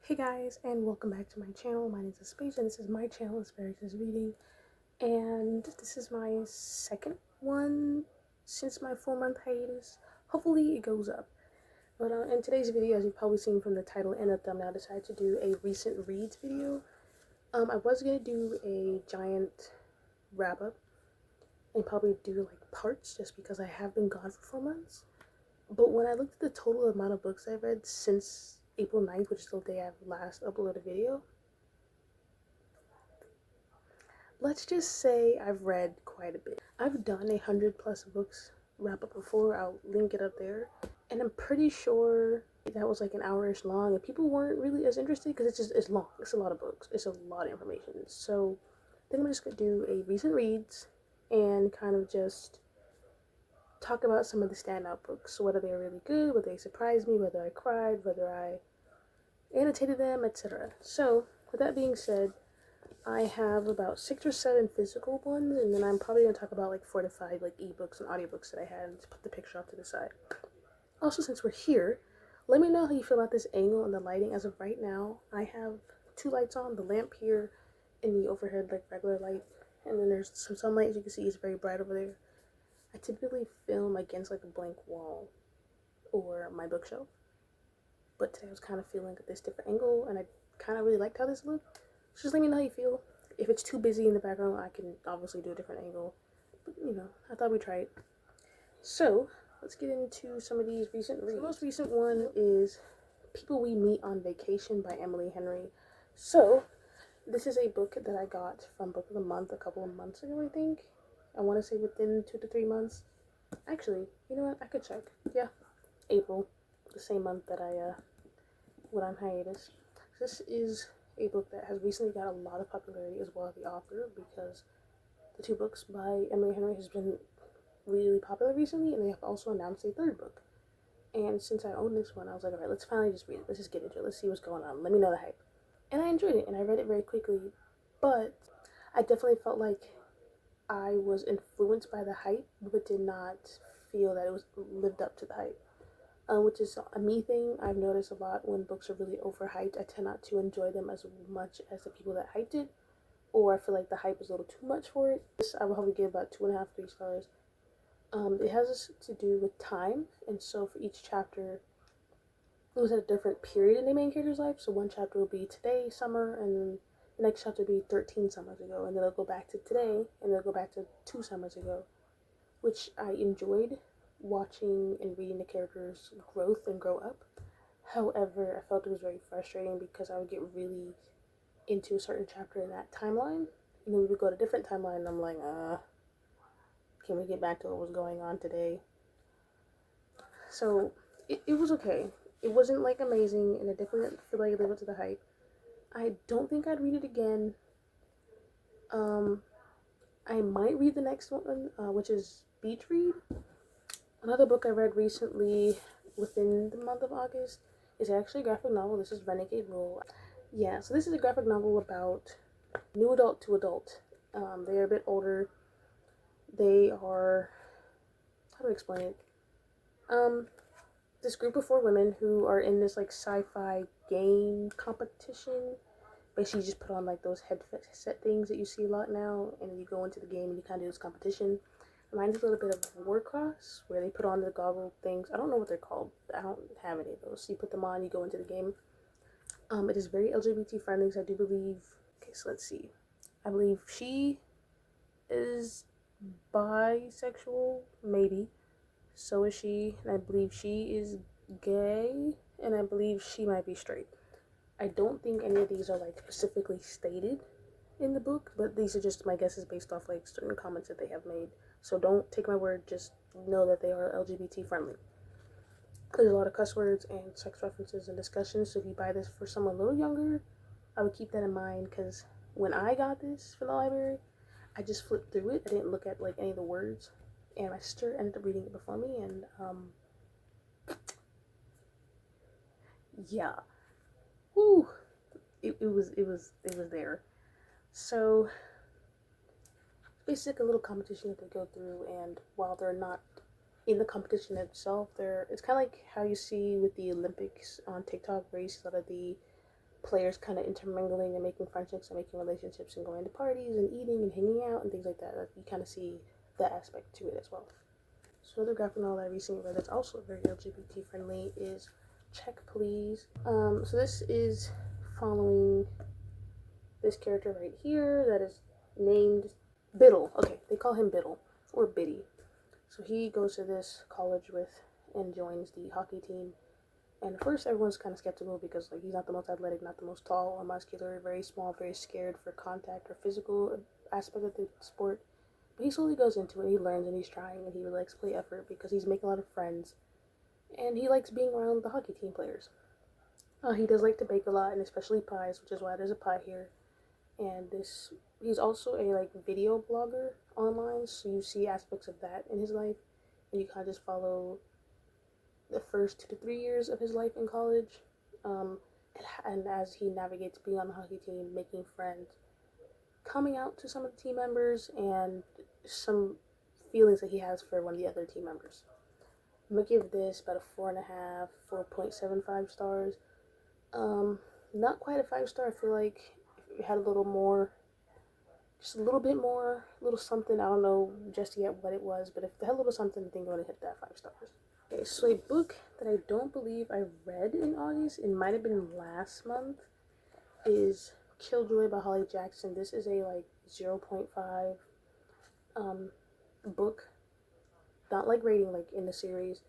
Hey guys, and welcome back to my channel. My name is Space, and this is my channel, asparagusisreading, and this is my second one since my 4-month hiatus. Hopefully it goes up. But in today's video, as you've probably seen from the title and the thumbnail, I decided to do a recent reads video. I was going to do a giant wrap-up and probably do like parts just because I have been gone for 4 months. But when I looked at the total amount of books I've read since April 9th, which is the day I've last uploaded a video, let's just say I've read quite a bit. I've done 100+ books wrap up before. I'll link it up there. And I'm pretty sure that was like an hour-ish long, and people weren't really as interested because it's long. It's a lot of books. It's a lot of information. So I think I'm just going to do a recent reads and kind of just talk about some of the standout books, whether they were really good, whether they surprised me, whether I cried, whether I annotated them, etc. So, with that being said, I have about 6 or 7 physical ones, and then I'm probably going to talk about like 4 to 5 like ebooks and audiobooks that I had, and just put the picture off to the side. Also, since we're here, let me know how you feel about this angle and the lighting. As of right now, I have 2 lights on, the lamp here and the overhead like regular light, and then there's some sunlight. As you can see, it's very bright over there. I typically film against like a blank wall or my bookshelf, but today I was kind of feeling this different angle, and I kind of really liked how this looked. So just let me know how you feel. If it's too busy in the background, I can obviously do a different angle, but you know, I thought we'd try it. So let's get into some of these recent reads. The most recent one is People We Meet on Vacation by Emily Henry. So this is a book that I got from Book of the Month a couple of months ago, I think. I want to say within 2 to 3 months. Actually, you know what? I could check. Yeah, April, the same month that I went on hiatus. This is a book that has recently got a lot of popularity, as well as the author, because the 2 books by Emily Henry has been really popular recently, and they have also announced a 3rd book. And since I own this one, I was like, alright, let's finally just read it. Let's just get into it. Let's see what's going on. Let me know the hype. And I enjoyed it, and I read it very quickly, but I definitely felt like I was influenced by the hype, but did not feel that it was lived up to the hype. Which is a me thing. I've noticed a lot when books are really overhyped. I tend not to enjoy them as much as the people that hyped it, or I feel like the hype is a little too much for it. This I will probably give about 2.5, 3 stars. It has to do with time, and so for each chapter, it was at a different period in the main character's life. So one chapter will be today, summer, and then the next chapter will be 13 summers ago, and then it'll go back to today, and then it'll go back to 2 summers ago, which I enjoyed watching and reading the characters' growth and grow up. However, I felt it was very frustrating because I would get really into a certain chapter in that timeline, and then we would go to a different timeline, and I'm like, can we get back to what was going on today? So it was okay. It wasn't like amazing, and I definitely didn't feel like it lived up to the hype. I don't think I'd read it again. I might read the next one, which is Beach Read. Another book I read recently within the month of August is actually a graphic novel. This is Renegade Rule. Yeah, so this is a graphic novel about new adult to adult. They're a bit older. They are, how do I explain it? This group of 4 women who are in this like sci-fi game competition. Basically, you just put on like those headset things that you see a lot now, and then you go into the game and you kind of do this competition. Reminds me a little bit of Warcross, where they put on the goggle things. I don't know what they're called. I don't have any of those. So you put them on, you go into the game. It is very LGBT friendly, so I do believe. Okay, so let's see. I believe she is bisexual, maybe. So is she, and I believe she is gay, and I believe she might be straight. I don't think any of these are like specifically stated in the book, but these are just my guesses based off like certain comments that they have made. So don't take my word, just know that they are LGBT friendly. There's a lot of cuss words and sex references and discussions, so if you buy this for someone a little younger, I would keep that in mind, because when I got this from the library, I just flipped through it. I didn't look at like any of the words, and my sister ended up reading it before me, and yeah, whoo, it was there. So basically a little competition that they go through, and while they're not in the competition itself, it's kind of like how you see with the Olympics on TikTok, where you see a lot of the players kind of intermingling and making friendships and making relationships and going to parties and eating and hanging out and things like that. You kind of see that aspect to it as well. So another graphic novel that I recently read that's also very LGBT friendly is Check Please. So this is following this character right here that is named Biddle. Okay, they call him Biddle or Biddy. So he goes to this college with and joins the hockey team. And at first everyone's kind of skeptical because like he's not the most athletic, not the most tall or muscular, very small, very scared for contact or physical aspect of the sport. But he slowly goes into it, he learns and he's trying and he really likes to play effort because he's making a lot of friends. And he likes being around the hockey team players. He does like to bake a lot and especially pies, which is why there's a pie here. And he's also a like video blogger online, so you see aspects of that in his life and you kind of just follow the first 2 to 3 years of his life in college, and as he navigates being on the hockey team, making friends, coming out to some of the team members, and some feelings that he has for one of the other team members. I'm gonna give this about a 4.5, 4.75 stars. Not quite a 5-star. I feel like if it had a little more, just a little bit more, a little something. I don't know just yet what it was, but if it had a little something, I think I'm gonna hit that 5 stars. Okay, so a book that I don't believe I read in August, it might have been last month, is Killjoy by Holly Jackson. This is a like 0.5 book, not like rating like in the series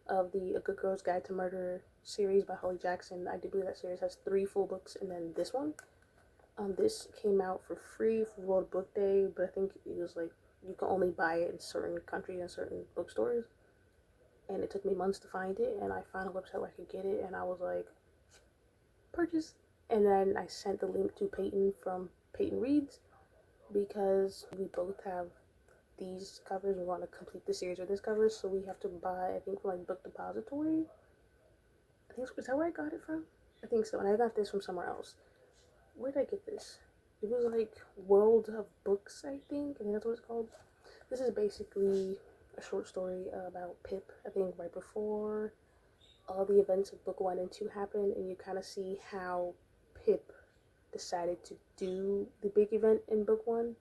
of the A Good Girl's Guide to Murder series by Holly Jackson. I do believe that series has 3 full books and then this one. This came out for free for World Book Day, but I think it was like you can only buy it in certain countries and certain bookstores. And it took me months to find it, and I found a website where I could get it, and I was like, purchase. And then I sent the link to Peyton from Peyton Reads, because we both have these covers. We want to complete the series with this covers, so we have to buy, I think, from like Book Depository. I think, is that where I got it from? I think so, and I got this from somewhere else. Where did I get this? It was like World of Books, I think that's what it's called. This is basically a short story about Pip, I think right before all the events of book 1 and 2 happen, and you kind of see how Pip decided to do the big event in book 1.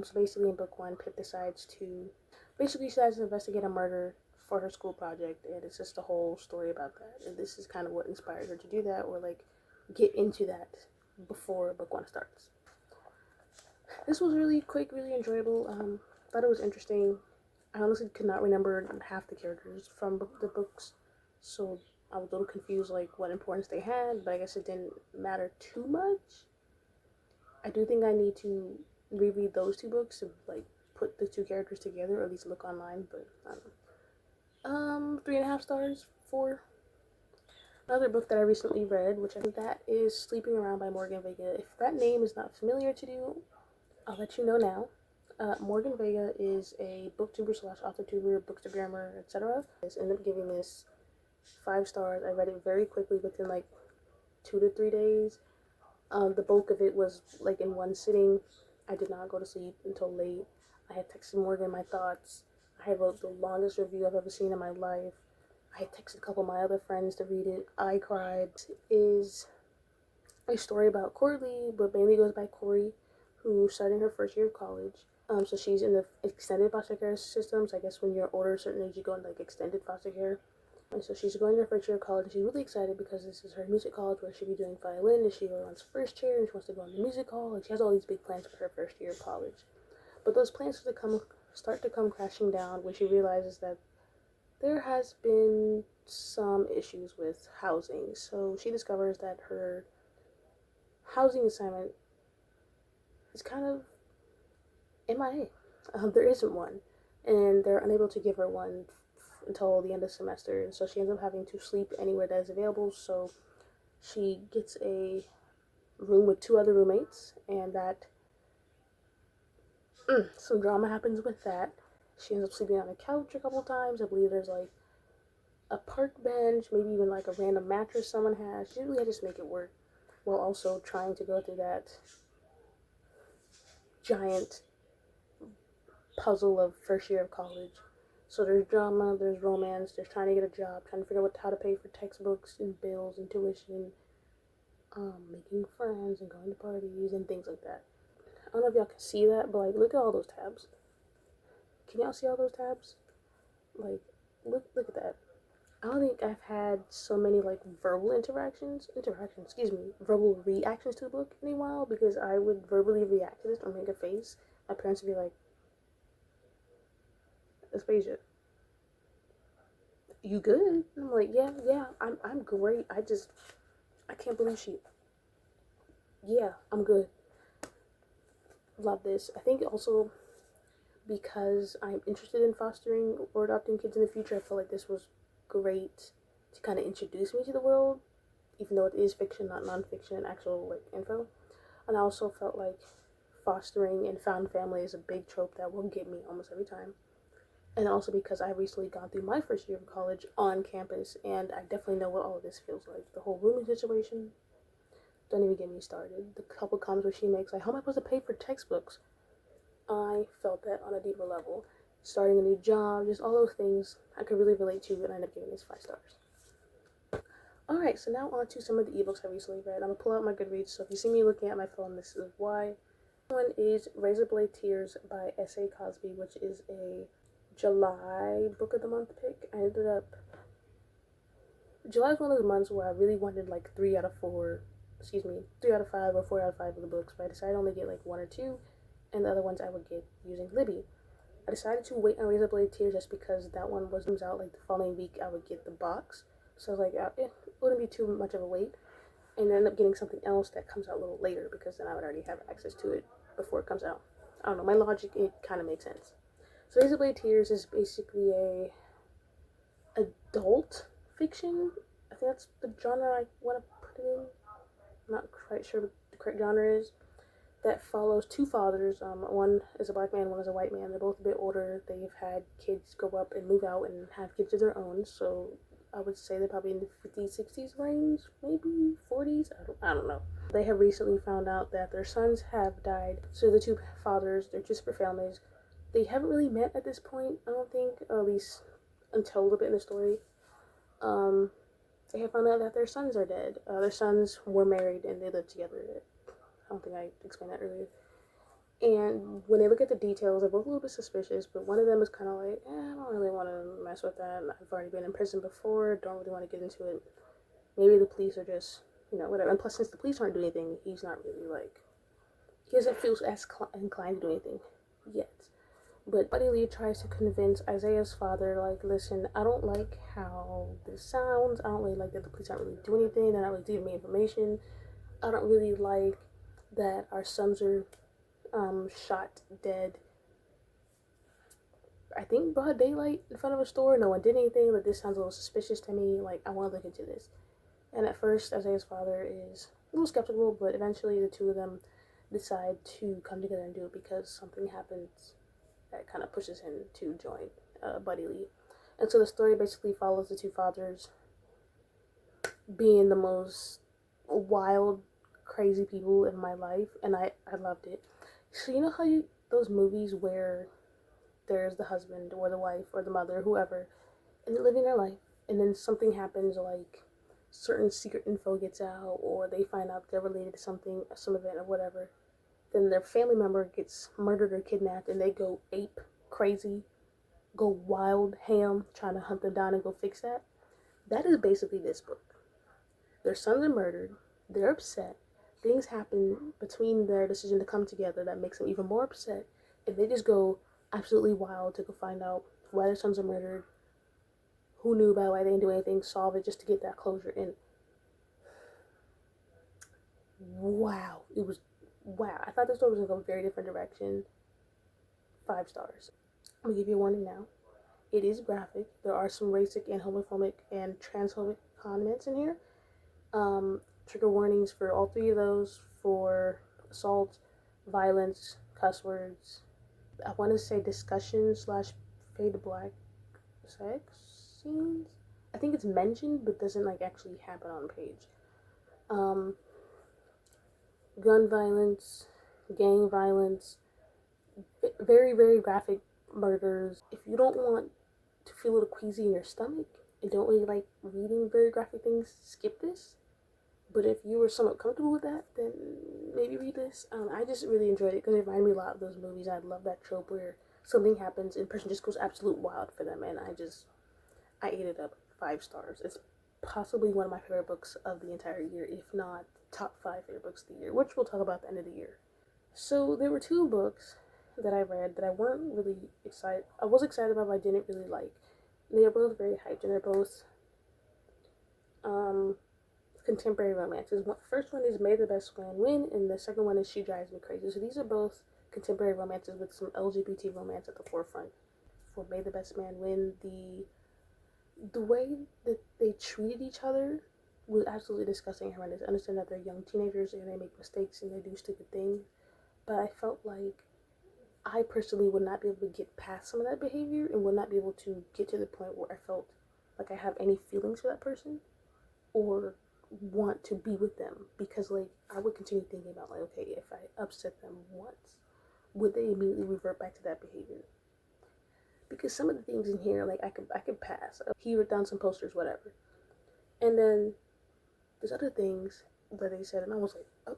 So basically in book 1, Pip decides to investigate a murder for her school project, and it's just a whole story about that. And this is kind of what inspired her to do that, or like get into that before book 1 starts. This was really quick, really enjoyable. Thought it was interesting. I honestly could not remember half the characters from the books, so I was a little confused like what importance they had, but I guess it didn't matter too much. I do think I need to reread those 2 books to like put the 2 characters together, or at least look online, but I don't know. 3.5 stars, 4. Another book that I recently read, which I think that is Sleeping Around by Morgan Vega. If that name is not familiar to you, I'll let you know now. Morgan Vega is a booktuber / author-tuber, bookstagrammer, etc. I ended up giving this 5 stars. I read it very quickly within like 2 to 3 days. The bulk of it was like in one sitting. I did not go to sleep until late. I had texted Morgan my thoughts. I had wrote the longest review I've ever seen in my life. I had texted a couple of my other friends to read it. I cried. It is a story about Courtney, but mainly goes by Corey, who's starting her first year of college. So she's in the extended foster care system. So I guess when you're older, a certain age, you go into like extended foster care. And so she's going to her first year of college, and she's really excited because this is her music college where she'll be doing violin, and she wants first chair, and she wants to go into music hall, and she has all these big plans for her first year of college. But those plans start to come crashing down when she realizes that there has been some issues with housing. So she discovers that her housing assignment is kind of MIA. There isn't one, and they're unable to give her one until the end of the semester, and so she ends up having to sleep anywhere that is available. So she gets a room with 2 other roommates, and that some drama happens with that. She ends up sleeping on a couch a couple times. I believe there's like a park bench, maybe even like a random mattress someone has. She really had to just make it work, while also trying to go through that giant puzzle of first year of college. So there's drama, there's romance, there's trying to get a job, trying to figure out how to pay for textbooks and bills and tuition. making friends and going to parties and things like that. I don't know if y'all can see that, but like, look at all those tabs. Can y'all see all those tabs? Like, look at that. I don't think I've had so many like verbal verbal reactions to the book in a while, because I would verbally react to this or make a face. My parents would be like, Aspasia, you good? And I'm like, yeah, I'm great. I can't believe yeah, I'm good. Love this. I think also because I'm interested in fostering or adopting kids in the future, I feel like this was great to kind of introduce me to the world, even though it is fiction, not nonfiction, and actual like info. And I also felt like fostering and found family is a big trope that will get me almost every time. And also because I recently gone through my first year of college on campus, and I definitely know what all of this feels like. The whole rooming situation, don't even get me started. The couple comments where she makes, like, how am I supposed to pay for textbooks? I felt that on a deeper level. Starting a new job, just all those things I could really relate to, and I ended up giving this 5 stars. Alright, so now on to some of the ebooks I recently read. I'm going to pull out my Goodreads, so if you see me looking at my phone, this is why. One is Razorblade Tears by S.A. Cosby, which is a July book of the month pick. I ended up... July is one of those months where I really wanted like 3 out of 5 or 4 out of 5 of the books, but I decided to only get like 1 or 2, and the other ones I would get using Libby. I decided to wait on Razorblade Tears just because that one was out like the following week. I would get the box, so I was like, it wouldn't be too much of a wait, and end up getting something else that comes out a little later, because then I would already have access to it before it comes out. I don't know, my logic, it kind of made sense. So Razorblade Tears is basically a adult fiction. I think that's the genre I want to put it in. I'm not quite sure what the correct genre is. That follows 2 fathers. One is a black man, one is a white man. They're both a bit older. They've had kids grow up and move out and have kids of their own. So I would say they're probably in the 50s, 60s range, maybe 40s. I don't know. They have recently found out that their sons have died. So the 2 fathers, they're 2 separate families. They haven't really met at this point, I don't think, or at least until a little bit in the story. They have found out that their sons are dead. Their sons were married and they lived together. I don't think I explained that earlier. And when they look at the details, they're both a little bit suspicious, but one of them is kind of like, I don't really want to mess with that. I've already been in prison before, don't really want to get into it. Maybe the police are just, whatever. And plus, since the police aren't doing anything, he's not really like, he doesn't feel as inclined to do anything yet. But Buddy Lee tries to convince Isaiah's father, like, listen, I don't like how this sounds. I don't really like that the police aren't really doing anything. They're not really giving me information. I don't really like that our sons are shot dead, I think broad daylight, in front of a store. No one did anything. Like, this sounds a little suspicious to me. Like, I want to look into this. And at first, Isaiah's father is a little skeptical, but eventually the 2 of them decide to come together and do it because something happens that kind of pushes him to join Buddy Lee. And so the story basically follows the 2 fathers being the most wild, crazy people in my life, and I loved it. So you know how those movies where there's the husband or the wife or the mother, whoever, and they're living their life, and then something happens, like certain secret info gets out, or they find out they're related to something, some event or whatever, then their family member gets murdered or kidnapped, and they go ape crazy, go wild ham, trying to hunt them down and go fix that. That is basically this book. Their sons are murdered, they're upset, things happen between their decision to come together that makes them even more upset, and they just go absolutely wild to go find out why their sons are murdered, who knew about it, why they didn't do anything, solve it just to get that closure. And wow, I thought the story was going to go a very different direction. 5 stars. I'm going to give you a warning now. It is graphic. There are some racist and homophobic and transphobic comments in here. Trigger warnings for all 3 of those, for assault, violence, cuss words. I want to say discussion / fade to black sex scenes. I think it's mentioned, but doesn't like actually happen on the page. Gun violence, gang violence, very, very graphic murders. If you don't want to feel a little queasy in your stomach and don't really like reading very graphic things, skip this. But if you were somewhat comfortable with that, then maybe read this. I just really enjoyed it because it reminded me a lot of those movies. I love that trope where something happens and the person just goes absolute wild for them, and I ate it up. 5 stars. It's possibly one of my favorite books of the entire year, if not top 5 favorite books of the year, which we'll talk about at the end of the year. So there were 2 books that I read that I weren't really excited. I was excited about, but I didn't really like. They are both very hyped, and they're both um, contemporary romances. The first one is May the Best Man Win, and the second one is She Drives Me Crazy. So these are both contemporary romances with some LGBT romance at the forefront. For May the Best Man Win, the way that they treated each other was absolutely disgusting and horrendous. I understand that they're young teenagers and they make mistakes and they do stupid things, but I felt like I personally would not be able to get past some of that behavior and would not be able to get to the point where I felt like I have any feelings for that person or want to be with them, because like I would continue thinking about like, okay, if I upset them once, would they immediately revert back to that behavior? Because some of the things in here, like I could pass. He wrote down some posters, whatever, and then there's other things that they said, and I was like, oh,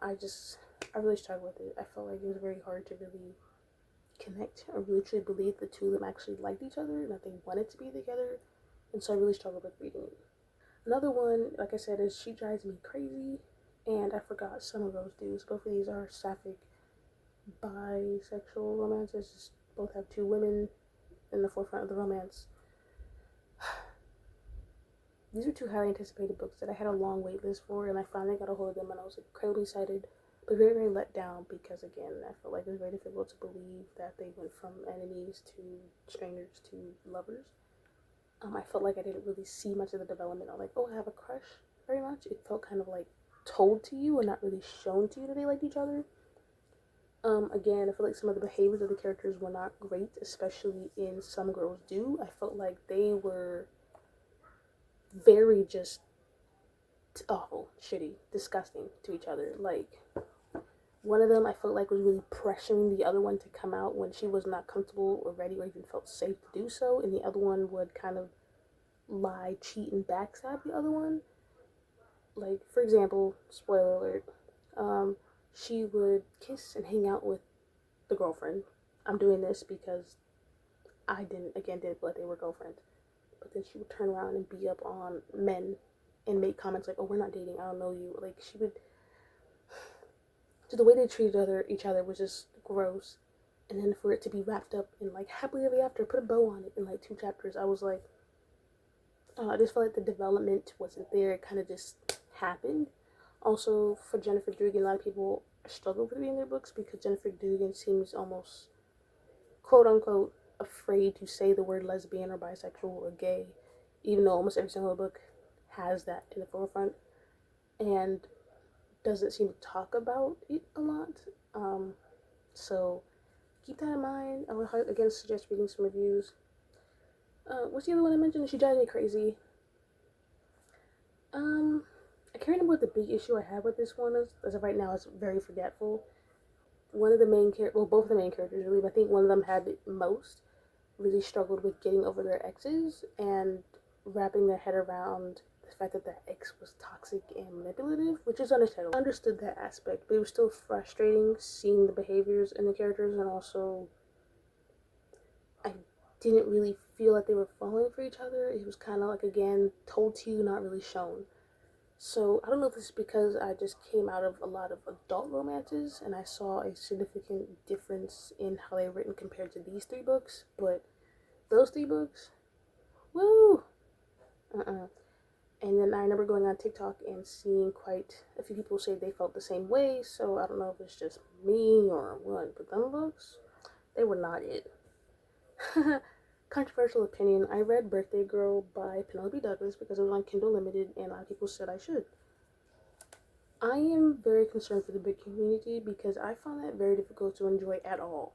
I really struggled with it. I felt like it was very hard to really connect or really truly believe the two of them actually liked each other and that they wanted to be together, and so I really struggled with reading it. Another one, like I said, is She Drives Me Crazy, and I forgot Summer Rose Dews. Both of these are sapphic bisexual romances. Both have 2 women in the forefront of the romance. These were 2 highly anticipated books that I had a long wait list for, and I finally got a hold of them, and I was incredibly excited, but very, very let down because, again, I felt like it was very difficult to believe that they went from enemies to strangers to lovers. I felt like I didn't really see much of the development. I'm like, oh, I have a crush very much. It felt kind of like told to you and not really shown to you that they liked each other. Again, I feel like some of the behaviors of the characters were not great, especially in Some Girls Do. I felt like they were very just awful, shitty, disgusting to each other. Like, one of them I felt like was really pressuring the other one to come out when she was not comfortable or ready or even felt safe to do so, and the other one would kind of lie, cheat, and backstab the other one. Like, for example, spoiler alert, she would kiss and hang out with the girlfriend. I'm doing this because I didn't feel like they were girlfriends. But then she would turn around and be up on men and make comments like, oh, we're not dating, I don't know you. Like, she would, so the way they treated each other was just gross. And then for it to be wrapped up in like happily ever after, put a bow on it in like 2 chapters, I was like, I just felt like the development wasn't there. It kind of just happened. Also, for Jennifer Dugan, a lot of people struggle with reading their books because Jennifer Dugan seems almost, quote unquote, afraid to say the word lesbian or bisexual or gay, even though almost every single book has that in the forefront, and doesn't seem to talk about it a lot. So keep that in mind. I would again suggest reading some reviews. What's the other one I mentioned? She Drives Me Crazy. I can't remember what the big issue I had with this one is. As of right now, it's very forgetful. One of the main characters, well, both of the main characters really, but I think one of them had the most, really struggled with getting over their exes and wrapping their head around the fact that that ex was toxic and manipulative, which is understandable. I understood that aspect, but it was still frustrating seeing the behaviors in the characters, and also I didn't really feel like they were falling for each other. It was kind of like, again, told to you, not really shown. So I don't know if this is because I just came out of a lot of adult romances and I saw a significant difference in how they were written compared to these 3 books, but those 3 books, woo! And then I remember going on TikTok and seeing quite a few people say they felt the same way, so I don't know if it's just me or what, but them books, they were not it. Controversial opinion, I read Birthday Girl by Penelope Douglas because it was on Kindle Limited and a lot of people said I should. I am very concerned for the book community because I found that very difficult to enjoy at all.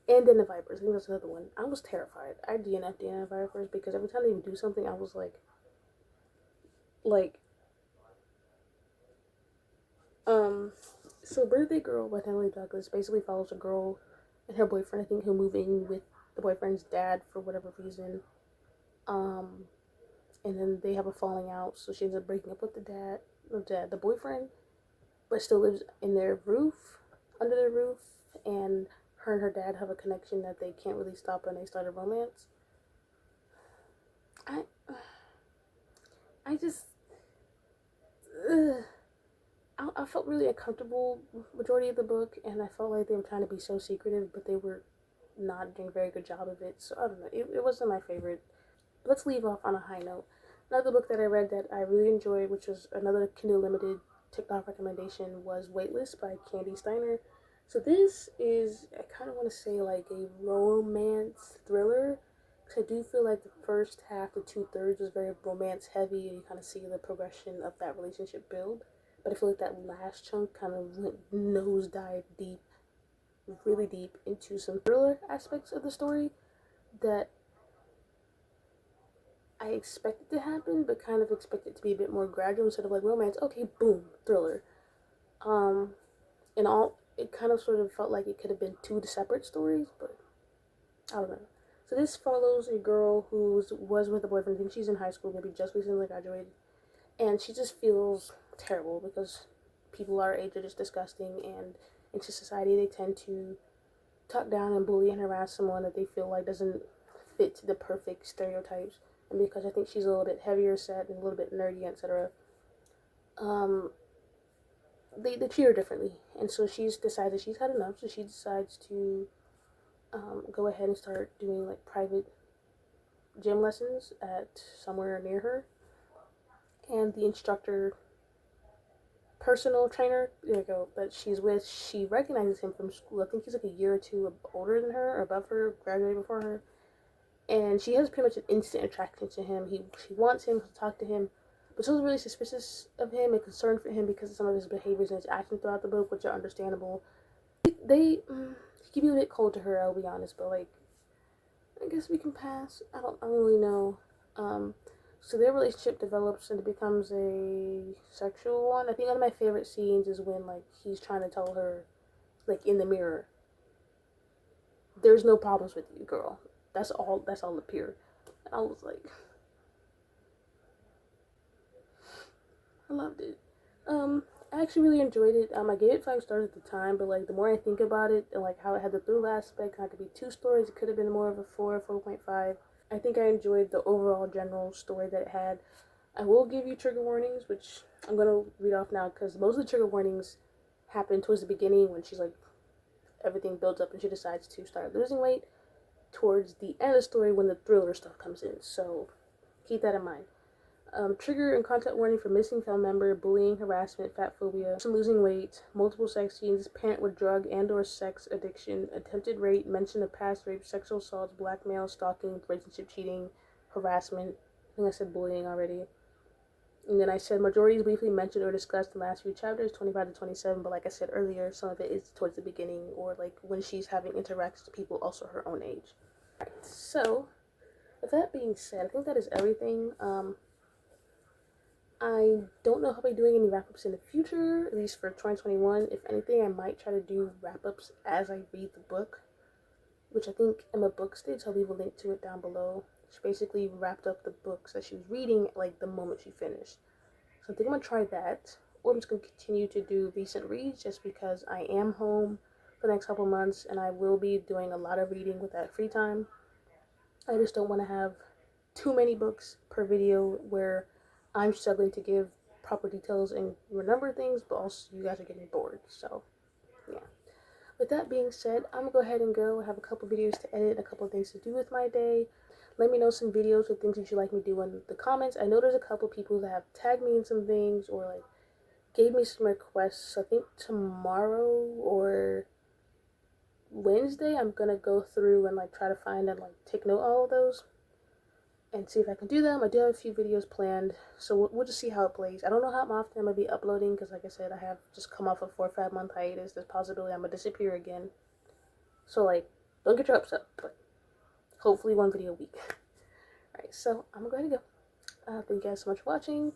And then the Vipers, I think that's another one. I was terrified. I DNF'd the Vipers because every time they would do something, I was like, so Birthday Girl by Penelope Douglas basically follows a girl and her boyfriend, I think, who move in with the boyfriend's dad for whatever reason. and then they have a falling out, so she ends up breaking up with the boyfriend, but still lives in their roof, under their roof, and her and her dad have a connection that they can't really stop, and they start a romance. I just, I felt really uncomfortable majority of the book, and I felt like they were trying to be so secretive, but they were not doing a very good job of it. So I don't know. It wasn't my favorite. But let's leave off on a high note. Another book that I read that I really enjoyed, which was another Kindle Limited TikTok recommendation, was Weightless by Steiner. So this is, I kind of want to say, like a romance thriller. Because I do feel like the first half to 2/3 was very romance heavy, and you kind of see the progression of that relationship build. But I feel like that last chunk kind of went nosedive deep, really deep into some thriller aspects of the story that I expected to happen, but kind of expected to be a bit more gradual instead of like romance. Okay, boom, thriller. And all it kind of sort of felt like it could have been two separate stories, but I don't know. So this follows a girl who was with a boyfriend. I think she's in high school, maybe just recently graduated, and she just feels terrible because people our age are just disgusting, and into society they tend to talk down and bully and harass someone that they feel like doesn't fit the perfect stereotypes. And because I think she's a little bit heavier set and a little bit nerdy, etc., they treat her differently. And so she's decided she's had enough, so she decides to go ahead and start doing like private gym lessons at somewhere near her. And the instructor, personal trainer, there you go, that she's with, she recognizes him from school. I think he's like a year or two older than her, or above her, graduated before her. And she has pretty much an instant attraction to him. She wants him to talk to him, but she's really suspicious of him and concerned for him because of some of his behaviors and his actions throughout the book, which are understandable. He can be a bit cold to her, I'll be honest, but like, I guess we can pass. I don't really know. So their relationship develops and it becomes a sexual one. I think one of my favorite scenes is when like he's trying to tell her, like in the mirror, "There's no problems with you, girl. That's all appear." And I was like, I loved it. I actually really enjoyed it. I gave it 5 stars at the time, but like the more I think about it and like how it had the thrill aspect, how it could be 2 stories, it could have been more of a 4.5. I think I enjoyed the overall general story that it had. I will give you trigger warnings, which I'm gonna read off now because most of the trigger warnings happen towards the beginning when she's like everything builds up and she decides to start losing weight. Towards the end of the story when the thriller stuff comes in, so keep that in mind. Trigger and content warning for missing family member, bullying, harassment, fat phobia, losing weight, multiple sex scenes, parent with drug and or sex addiction, attempted rape, mention of past rape, sexual assaults, blackmail, stalking, relationship cheating, harassment. I think I said bullying already. And then I said majority is briefly mentioned or discussed in the last few chapters, 25 to 27, but like I said earlier, some of it is towards the beginning or like when she's having interactions with people also her own age. Right, so, with that being said, I think that is everything. I don't know if I'll be doing any wrap-ups in the future, at least for 2021. If anything, I might try to do wrap-ups as I read the book, which I think in the book stage, I'll leave a link to it down below. She basically wrapped up the books that she was reading, like, the moment she finished. So I think I'm going to try that, or I'm just going to continue to do recent reads just because I am home for the next couple months, and I will be doing a lot of reading with that free time. I just don't want to have too many books per video where I'm struggling to give proper details and remember things, but also you guys are getting bored. So, yeah. With that being said, I'm going to go ahead and go. I have a couple videos to edit, a couple things to do with my day. Let me know some videos or things that you'd like me to do in the comments. I know there's a couple people that have tagged me in some things or, like, gave me some requests. I think tomorrow or Wednesday, I'm going to go through and, like, try to find and, like, take note of all of those and see if I can do them. I do have a few videos planned, so we'll just see how it plays. I don't know how often I'm going to be uploading, because like I said, I have just come off a 4 or 5 month hiatus. There's possibility I'm going to disappear again. So, like, don't get your hopes up, but hopefully 1 video a week. Alright, so I'm going to go. Thank you guys so much for watching.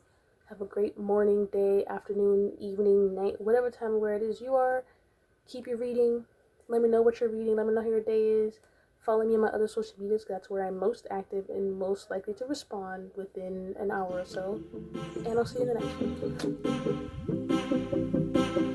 Have a great morning, day, afternoon, evening, night, whatever time where it is you are. Keep your reading. Let me know what you're reading. Let me know how your day is. Follow me on my other social medias, because that's where I'm most active and most likely to respond within an hour or so. And I'll see you in the next one.